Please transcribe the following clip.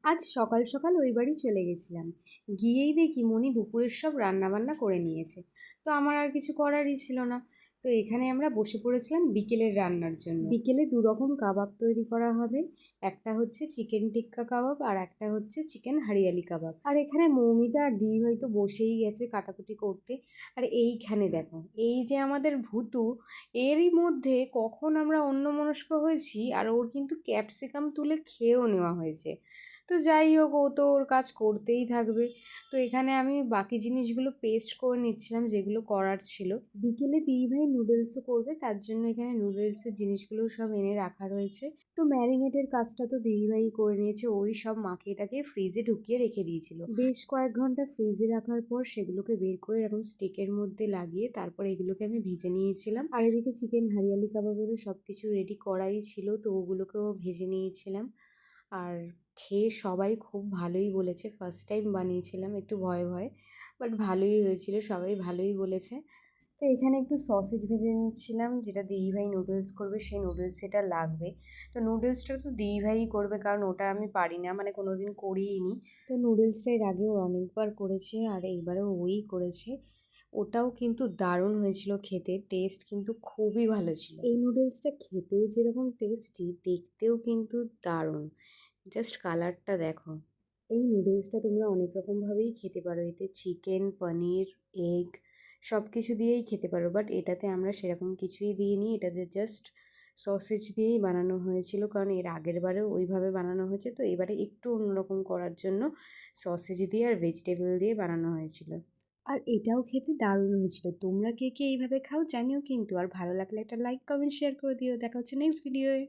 আজ সকাল সকাল ওই বাড়ি চলে গেছিলাম। গিয়েই দেখি মনি দুপুরের সব রান্নাবান্না করে নিয়েছে। তো আমার আর কিছু করারই ছিল না। তো এখানে আমরা বসে পড়েছিলাম বিকেলের রান্নার জন্য। বিকেলে দু রকম কাবাব তৈরি করা হবে। একটা হচ্ছে চিকেন টিক্কা কাবাব আর একটা হচ্ছে চিকেন হারিয়ালি কাবাব। আর এখানে মৌমিতা আর দিদিভাই তো বসেই গেছে কাটাকুটি করতে। আর এইখানে দেখো, এই যে আমাদের ভুতু, এরই মধ্যে কখন আমরা অন্যমনস্ক হয়েছি আর ওর কিন্তু ক্যাপসিকাম তুলে খেয়েও নেওয়া হয়েছে। তো যাই হোক, ও তো ওর কাজ করতেই থাকবে। তো এখানে আমি বাকি জিনিসগুলো পেস্ট করে নিচ্ছিলাম যেগুলো করার ছিল। বিকেলে দিদিভাই নুডলসও করবে, তার জন্য এখানে নুডলসের জিনিসগুলো সব এনে রাখা রয়েছে। তো ম্যারিনেটের কাজটা তো দিদিভাই করে নিয়েছে, ওই সব মাখিয়ে টাকিয়ে ফ্রিজে ঢুকিয়ে রেখে দিয়েছিল। বেশ কয়েক ঘন্টা ফ্রিজে রাখার পর সেগুলোকে বের করে এরকম স্টিকের মধ্যে লাগিয়ে তারপর এগুলোকে আমি ভেজে নিয়েছিলাম। আর এদিকে চিকেন হারিয়ালি কাবাবেরও সব কিছু রেডি করাই ছিল, তো ওগুলোকেও ভেজে নিয়েছিলাম। আর খেয়ে সবাই খুব ভালোই বলেছে। ফার্স্ট টাইম বানিয়েছিলাম, একটু ভয়ে ভয়ে, বাট ভালোই হয়েছিল, সবাই ভালোই বলেছে। তো এখানে একটু সসেজ ভেজে নিচ্ছিলাম, যেটা দিদিভাই নুডলস করবে, সেই নুডলস এটা লাগবে। তো নুডলসটা তো দিদিভাইই করবে, কারণ ওটা আমি পারি না, মানে কোনো দিন করিই নি। তো নুডলসটা এর আগেও অনেকবার করেছে আর এইবারেও ওই করেছে। ওটাও কিন্তু দারুণ হয়েছিল খেতে, টেস্ট কিন্তু খুবই ভালো ছিল। এই নুডলসটা খেতেও যেরকম টেস্টি, দেখতেও কিন্তু দারুণ। জাস্ট কালারটা দেখো। এই নুডলসটা তোমরা অনেক রকমভাবেই খেতে পারো, এতে চিকেন, পনির, এগ সব কিছু দিয়েই খেতে পারো, বাট এটাতে আমরা সেরকম কিছুই দিইনি। এটাতে জাস্ট সসেজ দিয়েই বানানো হয়েছিল, কারণ এর আগের বারেও ওইভাবে বানানো হয়েছে, তো এবারে একটু অন্যরকম করার জন্য সসেজ দিয়ে আর ভেজিটেবল দিয়ে বানানো হয়েছিল। আর এটাও খেতে দারুণ হয়েছিল। তোমরা কে কে এইভাবে খাও জানিও কিন্তু। আর ভালো লাগলে একটা লাইক, কমেন্ট, শেয়ার করে দিও। দেখা হচ্ছে নেক্সট ভিডিওয়ে।